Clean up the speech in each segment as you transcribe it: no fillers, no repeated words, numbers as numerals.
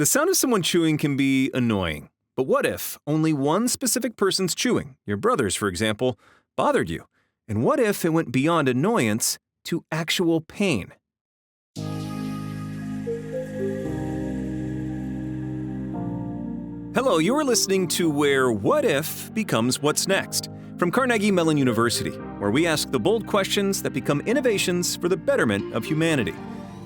The sound of someone chewing can be annoying. But what if only one specific person's chewing, your brother's for example, bothered you? And what if it went beyond annoyance to actual pain? Hello, you're listening to Where What If Becomes What's Next from Carnegie Mellon University, where we ask the bold questions that become innovations for the betterment of humanity.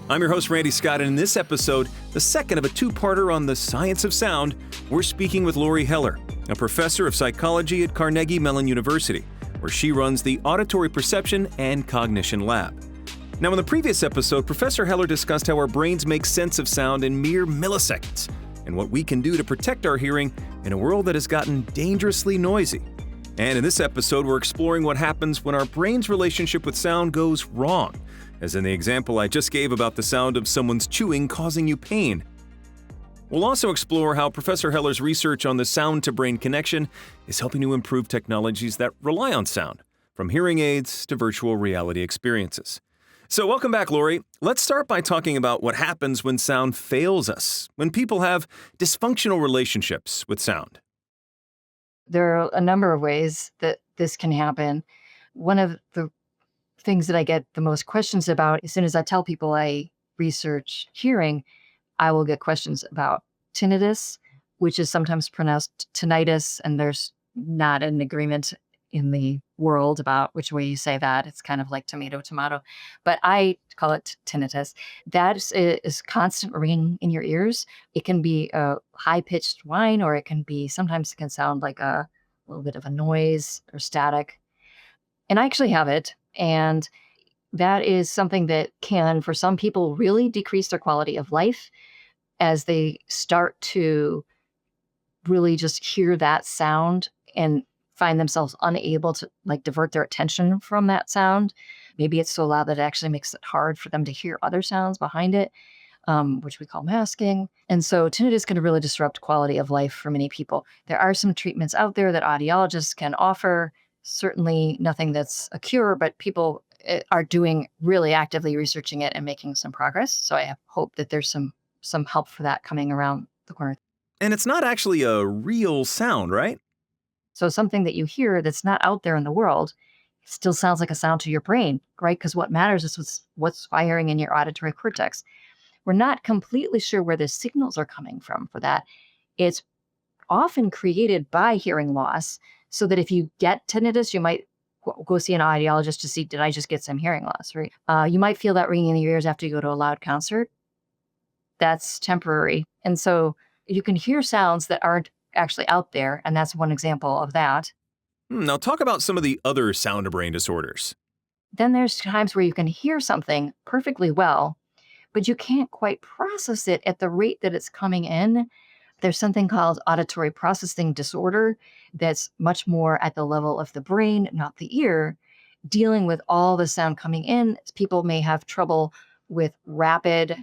I'm your host, Randy Scott, and in this episode, the second of a two-parter on the science of sound, we're speaking with Laurie Heller, a professor of psychology at Carnegie Mellon University, where she runs the Auditory Perception and Cognition Lab. Now, in the previous episode, Professor Heller discussed how our brains make sense of sound in mere milliseconds, and what we can do to protect our hearing in a world that has gotten dangerously noisy. And in this episode, we're exploring what happens when our brain's relationship with sound goes wrong, as in the example I just gave about the sound of someone's chewing causing you pain. We'll also explore how Professor Heller's research on the sound-to-brain connection is helping to improve technologies that rely on sound, from hearing aids to virtual reality experiences. So welcome back, Laurie. Let's start by talking about what happens when sound fails us, when people have dysfunctional relationships with sound. There are a number of ways that this can happen. One of the things that I get the most questions about, as soon as I tell people I research hearing, I will get questions about tinnitus, which is sometimes pronounced tinnitus, and there's not an agreement in the world about which way you say that. It's kind of like tomato, tomato, but I call it tinnitus. That is constant ringing in your ears. It can be a high-pitched whine, or it can be, sometimes it can sound like a little bit of a noise or static. And I actually have it. And that is something that can, for some people, really decrease their quality of life as they start to really just hear that sound and find themselves unable to divert their attention from that sound. Maybe it's so loud that it actually makes it hard for them to hear other sounds behind it, which we call masking. And so tinnitus can really disrupt quality of life for many people. There are some treatments out there that audiologists can offer. Certainly nothing that's a cure, but people are doing really actively researching it and making some progress. So I hope that there's some help for that coming around the corner. And it's not actually a real sound, right? So something that you hear that's not out there in the world still sounds like a sound to your brain, right? Because what matters is what's firing in your auditory cortex. We're not completely sure where the signals are coming from for that. It's often created by hearing loss, so that if you get tinnitus, you might go see an audiologist to see, did I just get some hearing loss, right? You might feel that ringing in your ears after you go to a loud concert. That's temporary. And so you can hear sounds that aren't actually out there, and that's one example of that. Now talk about some of the other sound-to-brain disorders. Then there's times where you can hear something perfectly well, but you can't quite process it at the rate that it's coming in. There's something called auditory processing disorder that's much more at the level of the brain, not the ear, dealing with all the sound coming in. People may have trouble with rapid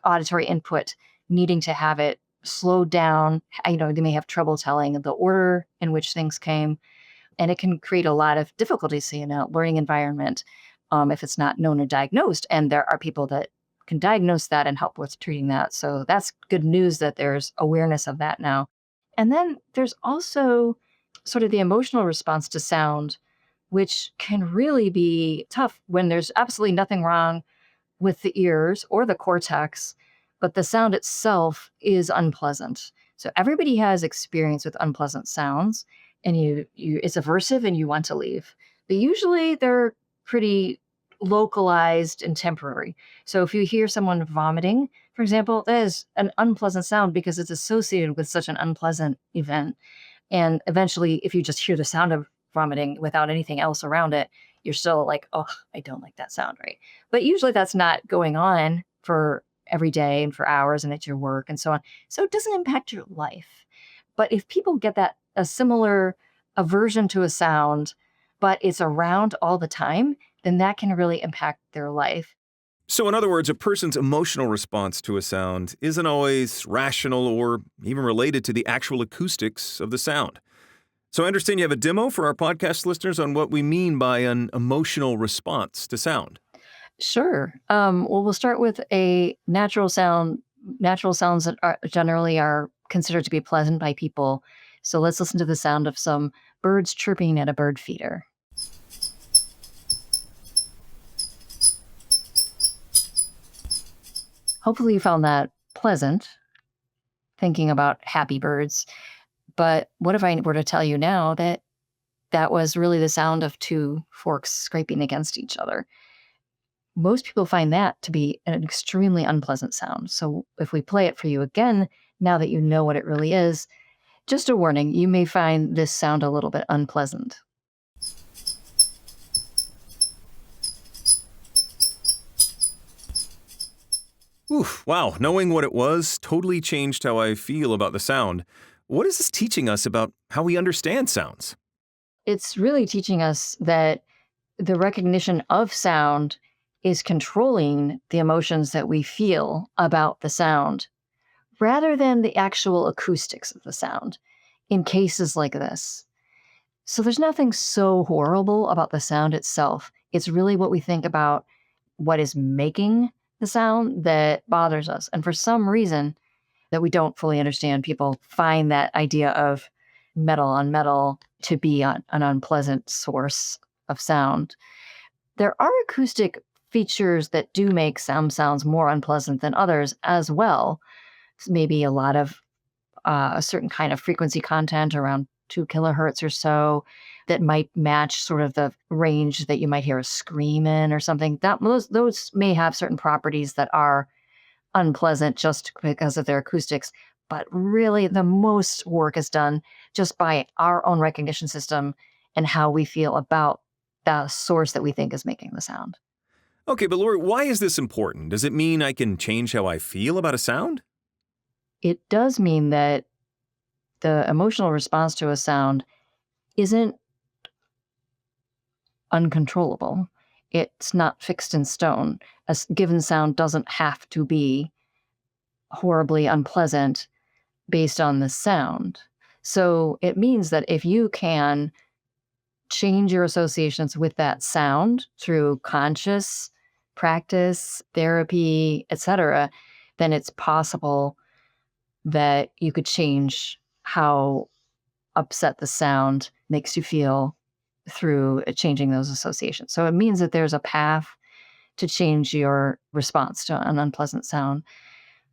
auditory input, needing to have it slowed down. They may have trouble telling the order in which things came, and it can create a lot of difficulties in a learning environment if it's not known or diagnosed. And there are people that can diagnose that and help with treating that. So that's good news that there's awareness of that now. And then there's also sort of the emotional response to sound, which can really be tough when there's absolutely nothing wrong with the ears or the cortex, but the sound itself is unpleasant. So everybody has experience with unpleasant sounds, and it's aversive and you want to leave. But usually they're pretty localized and temporary. So if you hear someone vomiting, for example, that is an unpleasant sound because it's associated with such an unpleasant event. And eventually, if you just hear the sound of vomiting without anything else around it, you're still like, oh, I don't like that sound, right? But usually that's not going on for every day and for hours and at your work and so on. So it doesn't impact your life. But if people get a similar aversion to a sound, but it's around all the time, then that can really impact their life. So in other words, a person's emotional response to a sound isn't always rational or even related to the actual acoustics of the sound. So I understand you have a demo for our podcast listeners on what we mean by an emotional response to sound. Sure. Well, we'll start with a natural sound Natural sounds that are generally are considered to be pleasant by people. So let's listen to the sound of some birds chirping at a bird feeder. Hopefully you found that pleasant, thinking about happy birds. But what if I were to tell you now that that was really the sound of two forks scraping against each other? Most people find that to be an extremely unpleasant sound. So if we play it for you again, now that you know what it really is, just a warning, you may find this sound a little bit unpleasant. Oof, wow, knowing what it was totally changed how I feel about the sound. What is this teaching us about how we understand sounds? It's really teaching us that the recognition of sound is controlling the emotions that we feel about the sound rather than the actual acoustics of the sound in cases like this. So there's nothing so horrible about the sound itself. It's really what we think about what is making the sound that bothers us. And for some reason that we don't fully understand, people find that idea of metal on metal to be an unpleasant source of sound. There are acoustic features that do make some sounds more unpleasant than others as well. Maybe a lot of a certain kind of frequency content around 2 kilohertz or so that might match sort of the range that you might hear a scream in or something. Those may have certain properties that are unpleasant just because of their acoustics. But really, the most work is done just by our own recognition system and how we feel about the source that we think is making the sound. Okay, but Lori, why is this important? Does it mean I can change how I feel about a sound? It does mean that the emotional response to a sound isn't uncontrollable. It's not fixed in stone. A given sound doesn't have to be horribly unpleasant based on the sound. So it means that if you can change your associations with that sound through conscious practice, therapy, etc., then it's possible that you could change how upset the sound makes you feel through changing those associations. So it means that there's a path to change your response to an unpleasant sound.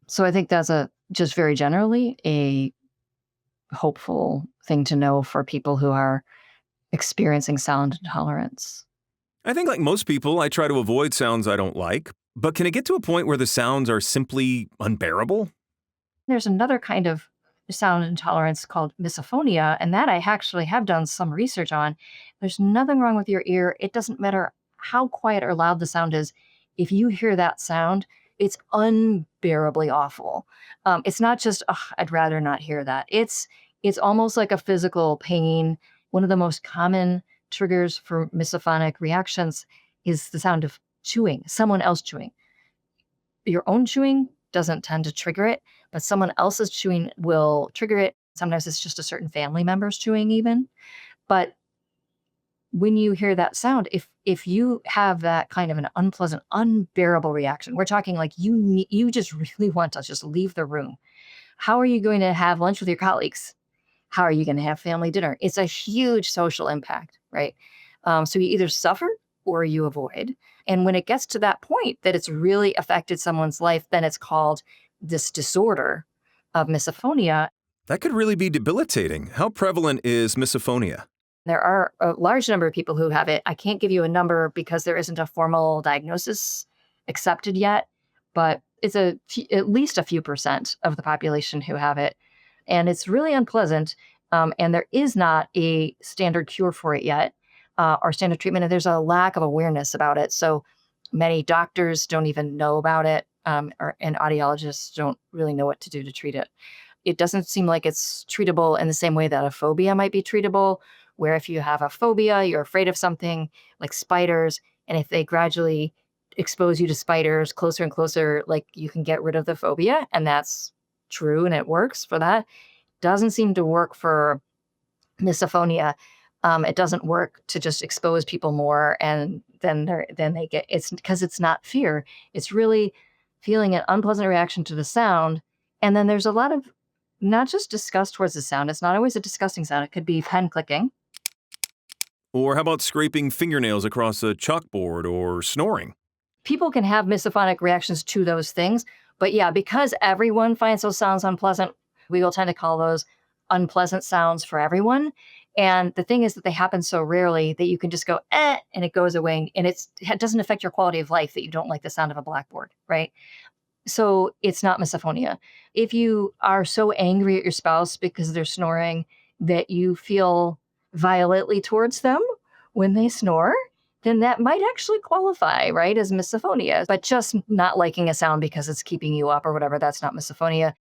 So I think that's just very generally a hopeful thing to know for people who are experiencing sound intolerance. I think, like most people, I try to avoid sounds I don't like, but can it get to a point where the sounds are simply unbearable? There's another kind of sound intolerance called misophonia, and that I actually have done some research on. There's nothing wrong with your ear. It doesn't matter how quiet or loud the sound is. If you hear that sound, it's unbearably awful. It's not just, "Ugh, I'd rather not hear that." It's almost like a physical pain. One of the most common triggers for misophonic reactions is the sound of chewing, someone else chewing. Your own chewing doesn't tend to trigger it, but someone else's chewing will trigger it. Sometimes it's just a certain family member's chewing even. But when you hear that sound, if you have that kind of an unpleasant, unbearable reaction, we're talking like you just really want to just leave the room. How are you going to have lunch with your colleagues? How are you going to have family dinner? It's a huge social impact, right? So you either suffer or you avoid. And when it gets to that point that it's really affected someone's life, then it's called this disorder of misophonia. That could really be debilitating. How prevalent is misophonia? There are a large number of people who have it. I can't give you a number because there isn't a formal diagnosis accepted yet, but it's at least a few percent of the population who have it. And it's really unpleasant. And there is not a standard cure for it yet, or standard treatment. And there's a lack of awareness about it. So many doctors don't even know about it, and audiologists don't really know what to do to treat it. It doesn't seem like it's treatable in the same way that a phobia might be treatable, where if you have a phobia, you're afraid of something like spiders, and if they gradually expose you to spiders closer and closer, like you can get rid of the phobia, and that's true and it works for that. Doesn't seem to work for misophonia. It doesn't work to just expose people more, and then they get, it's because it's not fear. It's really feeling an unpleasant reaction to the sound. And then there's a lot of not just disgust towards the sound. It's not always a disgusting sound. It could be pen clicking. Or how about scraping fingernails across a chalkboard or snoring? People can have misophonic reactions to those things. But yeah, because everyone finds those sounds unpleasant, we will tend to call those unpleasant sounds for everyone. And the thing is that they happen so rarely that you can just go, and it goes away. And it doesn't affect your quality of life that you don't like the sound of a blackboard, right? So it's not misophonia. If you are so angry at your spouse because they're snoring that you feel violently towards them when they snore, then that might actually qualify, right, as misophonia. But just not liking a sound because it's keeping you up or whatever, that's not misophonia.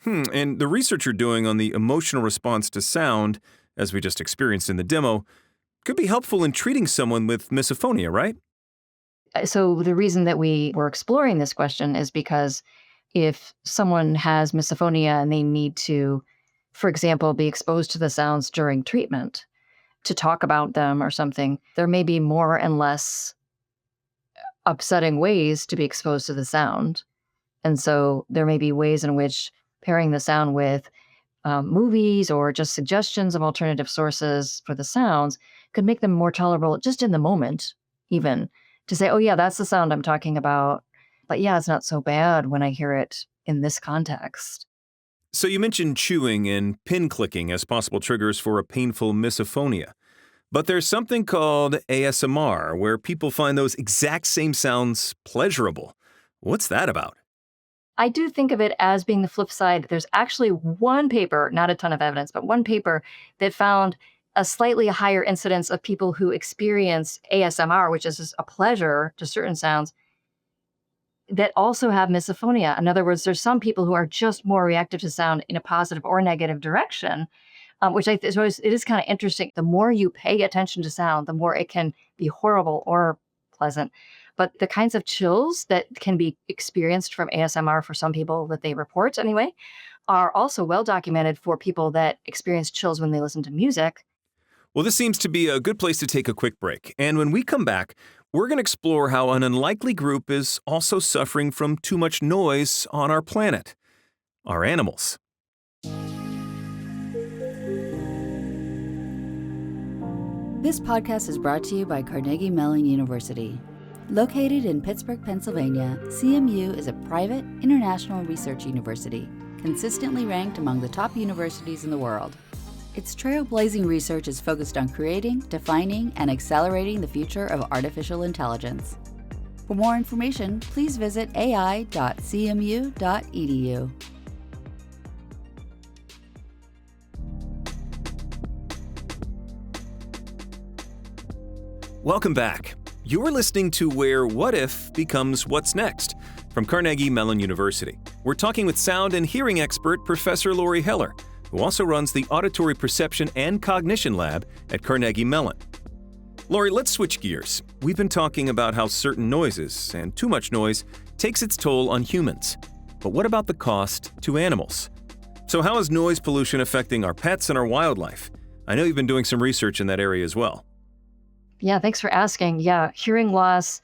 And the research you're doing on the emotional response to sound, as we just experienced in the demo, could be helpful in treating someone with misophonia, right? So the reason that we were exploring this question is because if someone has misophonia and they need to, for example, be exposed to the sounds during treatment to talk about them or something, there may be more and less upsetting ways to be exposed to the sound. And so there may be ways in which pairing the sound with movies or just suggestions of alternative sources for the sounds could make them more tolerable just in the moment, even to say, oh, yeah, that's the sound I'm talking about. But yeah, it's not so bad when I hear it in this context. So you mentioned chewing and pin clicking as possible triggers for a painful misophonia. But there's something called ASMR, where people find those exact same sounds pleasurable. What's that about? I do think of it as being the flip side. There's actually one paper, not a ton of evidence, but one paper that found a slightly higher incidence of people who experience ASMR, which is just a pleasure to certain sounds, that also have misophonia. In other words, there's some people who are just more reactive to sound in a positive or negative direction, which it is kind of interesting. The more you pay attention to sound, the more it can be horrible or pleasant. But the kinds of chills that can be experienced from ASMR for some people that they report anyway, are also well documented for people that experience chills when they listen to music. Well, this seems to be a good place to take a quick break. And when we come back, we're going to explore how an unlikely group is also suffering from too much noise on our planet: our animals. This podcast is brought to you by Carnegie Mellon University. Located in Pittsburgh, Pennsylvania, CMU is a private, international research university, consistently ranked among the top universities in the world. Its trailblazing research is focused on creating, defining, and accelerating the future of artificial intelligence. For more information, please visit ai.cmu.edu. Welcome back. You're listening to Where What If Becomes What's Next from Carnegie Mellon University. We're talking with sound and hearing expert Professor Laurie Heller, who also runs the Auditory Perception and Cognition Lab at Carnegie Mellon. Laurie, let's switch gears. We've been talking about how certain noises, and too much noise, takes its toll on humans. But what about the cost to animals? So how is noise pollution affecting our pets and our wildlife? I know you've been doing some research in that area as well. Yeah, thanks for asking. Yeah, hearing loss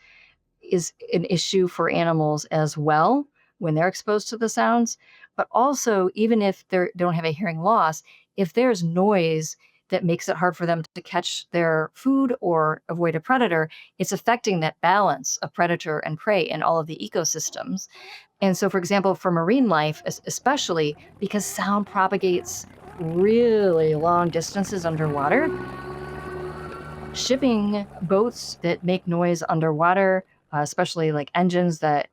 is an issue for animals as well when they're exposed to the sounds. But also, even if they don't have a hearing loss, if there's noise that makes it hard for them to catch their food or avoid a predator, it's affecting that balance of predator and prey in all of the ecosystems. And so, for example, for marine life, especially because sound propagates really long distances underwater, shipping boats that make noise underwater, especially like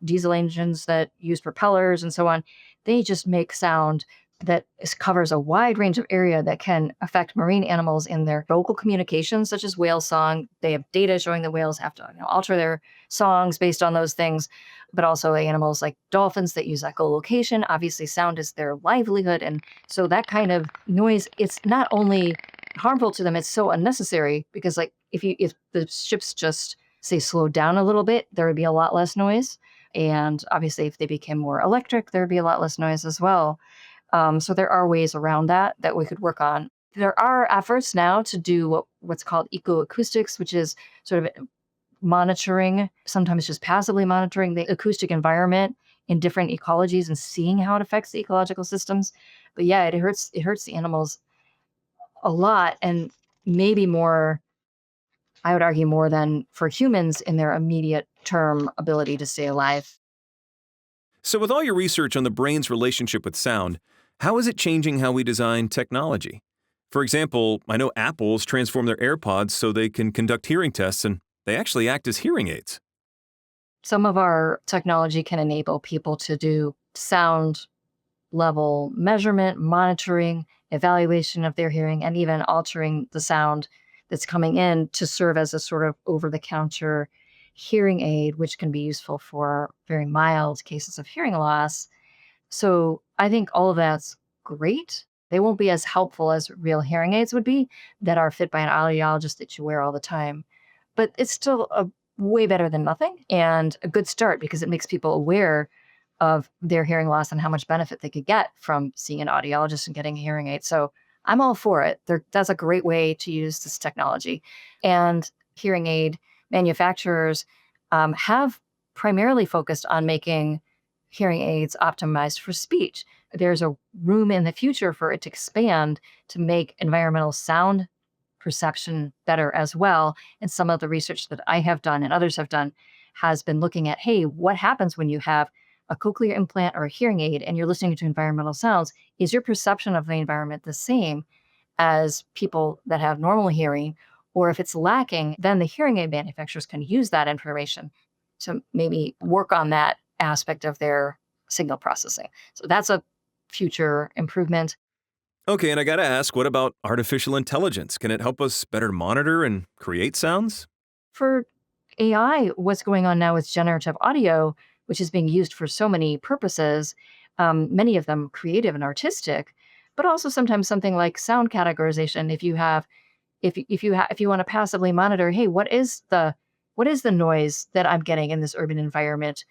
diesel engines that use propellers and so on, they just make sound that covers a wide range of area that can affect marine animals in their vocal communications, such as whale song. They have data showing the whales have to alter their songs based on those things, but also animals like dolphins that use echolocation. Obviously, sound is their livelihood. And so that kind of noise, it's not only harmful to them, it's so unnecessary because like if the ships just say slow down a little bit, there would be a lot less noise. And obviously if they became more electric, there would be a lot less noise as well. So there are ways around that we could work on. There are efforts now to do what's called ecoacoustics, which is sort of monitoring, sometimes just passively monitoring the acoustic environment in different ecologies and seeing how it affects the ecological systems. But yeah, it hurts the animals a lot, and maybe more, I would argue, more than for humans in their immediate term ability to stay alive. So, with all your research on the brain's relationship with sound, how is it changing how we design technology? For example, I know Apple's transformed their AirPods so they can conduct hearing tests and they actually act as hearing aids. Some of our technology can enable people to do sound level measurement, monitoring, evaluation of their hearing, and even altering the sound that's coming in to serve as a sort of over the counter hearing aid, which can be useful for very mild cases of hearing loss. So I think all of that's great. They won't be as helpful as real hearing aids would be that are fit by an audiologist that you wear all the time. But it's still a way better than nothing and a good start because it makes people aware of their hearing loss and how much benefit they could get from seeing an audiologist and getting a hearing aid. So I'm all for it. That's a great way to use this technology. And hearing aid manufacturers have primarily focused on making hearing aids optimized for speech. There's a room in the future for it to expand to make environmental sound perception better as well. And some of the research that I have done and others have done has been looking at, hey, what happens when you have a cochlear implant or a hearing aid and you're listening to environmental sounds? Is your perception of the environment the same as people that have normal hearing? Or if it's lacking, then the hearing aid manufacturers can use that information to maybe work on that aspect of their signal processing. So that's a future improvement. Okay, and I gotta ask, what about artificial intelligence? Can it help us better monitor and create sounds? For AI, what's going on now is generative audio, which is being used for so many purposes, many of them creative and artistic, but also sometimes something like sound categorization. If you want to passively monitor, hey, what is the noise that I'm getting in this urban environment?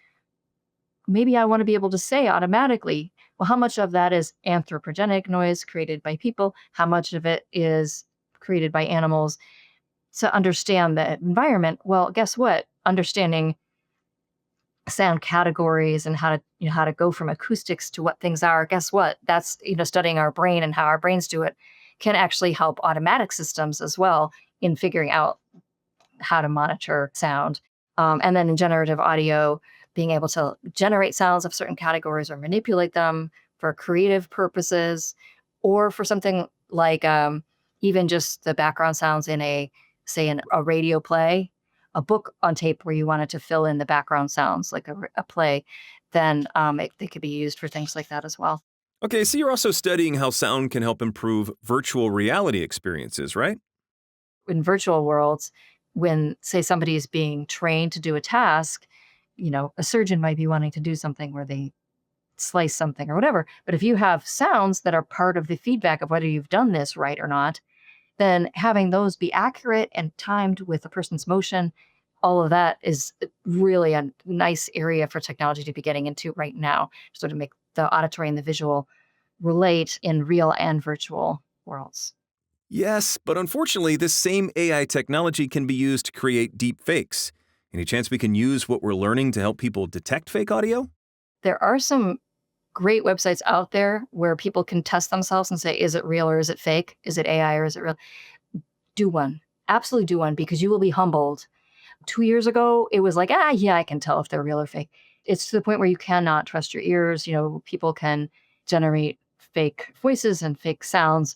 Maybe I want to be able to say automatically, well, how much of that is anthropogenic noise created by people? How much of it is created by animals? To understand the environment, well, guess what? Understanding sound categories and how to go from acoustics to what things are. Guess what? That's studying our brain and how our brains do it can actually help automatic systems as well in figuring out how to monitor sound. And then in generative audio, being able to generate sounds of certain categories or manipulate them for creative purposes, or for something like even just the background sounds in a radio play, a book on tape where you wanted to fill in the background sounds like a play, then they could be used for things like that as well. Okay, so you're also studying how sound can help improve virtual reality experiences, right? In virtual worlds, when, say, somebody is being trained to do a task, a surgeon might be wanting to do something where they slice something or whatever. But if you have sounds that are part of the feedback of whether you've done this right or not, then having those be accurate and timed with a person's motion, all of that is really a nice area for technology to be getting into right now, to sort of make the auditory and the visual relate in real and virtual worlds. Yes, but unfortunately, this same AI technology can be used to create deep fakes. Any chance we can use what we're learning to help people detect fake audio? There are some great websites out there where people can test themselves and say, is it real or is it fake? Is it AI or is it real? Do one. Absolutely do one, because you will be humbled. 2 years ago, it was like, yeah, I can tell if they're real or fake. It's to the point where you cannot trust your ears. People can generate fake voices and fake sounds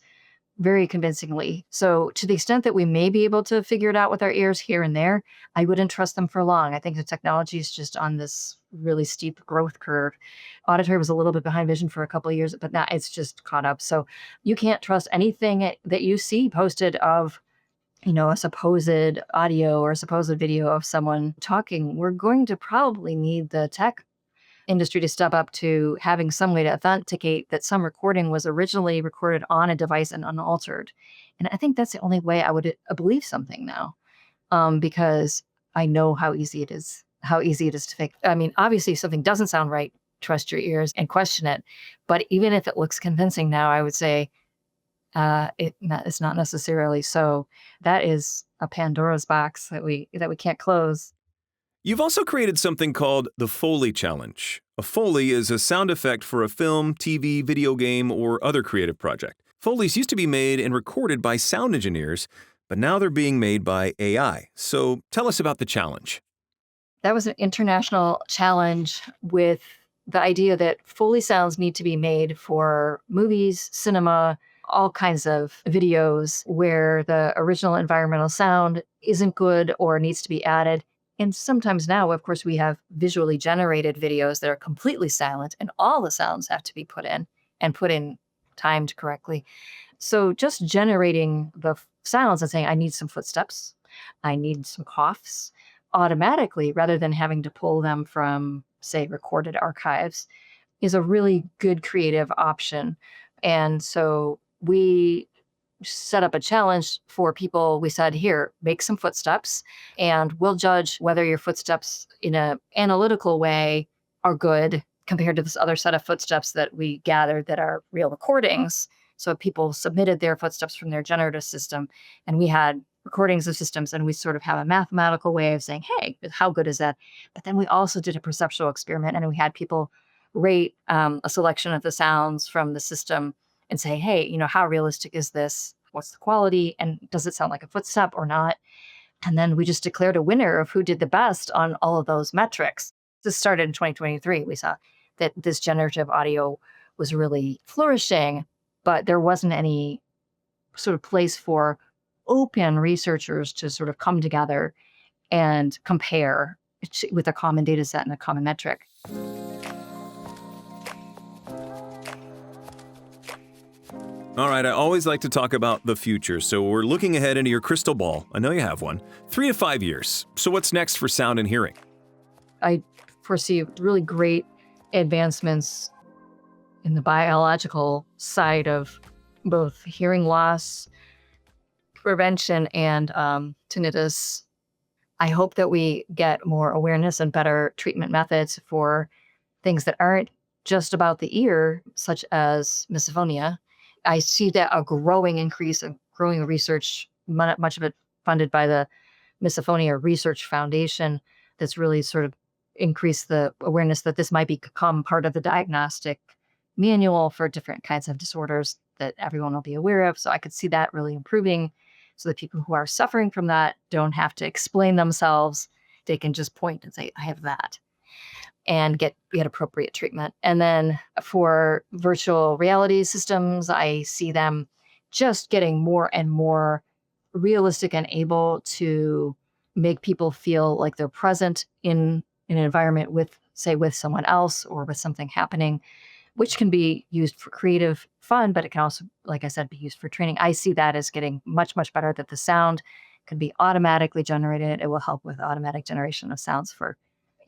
very convincingly. So to the extent that we may be able to figure it out with our ears here and there, I wouldn't trust them for long. I think the technology is just on this really steep growth curve. Auditory was a little bit behind vision for a couple of years, but now it's just caught up. So you can't trust anything that you see posted of a supposed audio or a supposed video of someone talking. We're going to probably need the tech industry to step up to having some way to authenticate that some recording was originally recorded on a device and unaltered. And I think that's the only way I would believe something now, because I know how easy it is to fake. I mean, obviously, if something doesn't sound right, trust your ears and question it. But even if it looks convincing now, I would say it's not necessarily so. That is a Pandora's box that we can't close. You've also created something called the Foley Challenge. A Foley is a sound effect for a film, TV, video game, or other creative project. Foleys used to be made and recorded by sound engineers, but now they're being made by AI. So tell us about the challenge. That was an international challenge with the idea that Foley sounds need to be made for movies, cinema, all kinds of videos where the original environmental sound isn't good or needs to be added. And sometimes now, of course, we have visually generated videos that are completely silent and all the sounds have to be put in and put in timed correctly. So just generating the sounds and saying, I need some footsteps, I need some coughs automatically rather than having to pull them from, say, recorded archives is a really good creative option. And so we set up a challenge for people. We said, here, make some footsteps, and we'll judge whether your footsteps in an analytical way are good compared to this other set of footsteps that we gathered that are real recordings. So people submitted their footsteps from their generative system, and we had recordings of systems, and we sort of have a mathematical way of saying, hey, how good is that? But then we also did a perceptual experiment, and we had people rate a selection of the sounds from the system and say, hey, how realistic is this? What's the quality? And does it sound like a footstep or not? And then we just declared a winner of who did the best on all of those metrics. This started in 2023. We saw that this generative audio was really flourishing, but there wasn't any sort of place for open researchers to sort of come together and compare with a common data set and a common metric. All right, I always like to talk about the future, so we're looking ahead into your crystal ball. I know you have one. 3 to 5 years. So what's next for sound and hearing? I foresee really great advancements in the biological side of both hearing loss prevention and tinnitus. I hope that we get more awareness and better treatment methods for things that aren't just about the ear, such as misophonia. I see that a growing increase of growing research, much of it funded by the Misophonia Research Foundation, that's really sort of increased the awareness that this might become part of the diagnostic manual for different kinds of disorders that everyone will be aware of. So I could see that really improving so that people who are suffering from that don't have to explain themselves. They can just point and say, I have that, and get appropriate treatment. And then for virtual reality systems, I see them just getting more and more realistic and able to make people feel like they're present in an environment with someone else or with something happening, which can be used for creative fun, but it can also, like I said, be used for training. I see that as getting much, much better, that the sound can be automatically generated. It will help with automatic generation of sounds for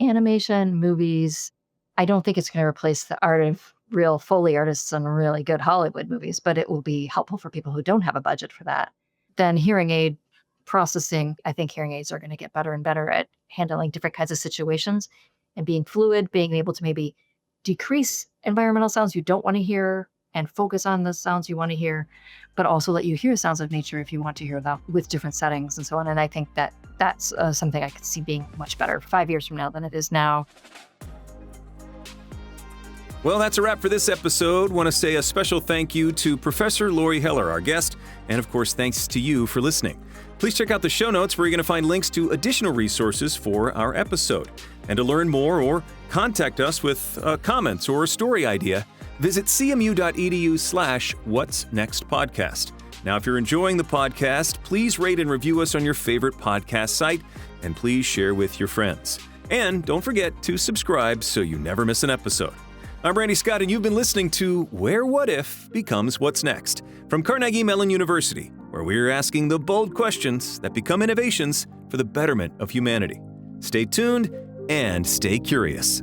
animation, movies. I don't think it's going to replace the art of real Foley artists and really good Hollywood movies, but it will be helpful for people who don't have a budget for that. Then hearing aid processing, I think hearing aids are going to get better and better at handling different kinds of situations and being fluid, being able to maybe decrease environmental sounds you don't want to hear and focus on the sounds you want to hear, but also let you hear sounds of nature if you want to hear them with different settings and so on. And I think that that's something I could see being much better 5 years from now than it is now. Well, that's a wrap for this episode. Want to say a special thank you to Professor Laurie Heller, our guest, and of course, thanks to you for listening. Please check out the show notes where you're going to find links to additional resources for our episode. And to learn more or contact us with comments or a story idea, visit cmu.edu/What's Next Podcast. Now, if you're enjoying the podcast, please rate and review us on your favorite podcast site, and please share with your friends. And don't forget to subscribe so you never miss an episode. I'm Randy Scott, and you've been listening to Where What If Becomes What's Next from Carnegie Mellon University, where we're asking the bold questions that become innovations for the betterment of humanity. Stay tuned and stay curious.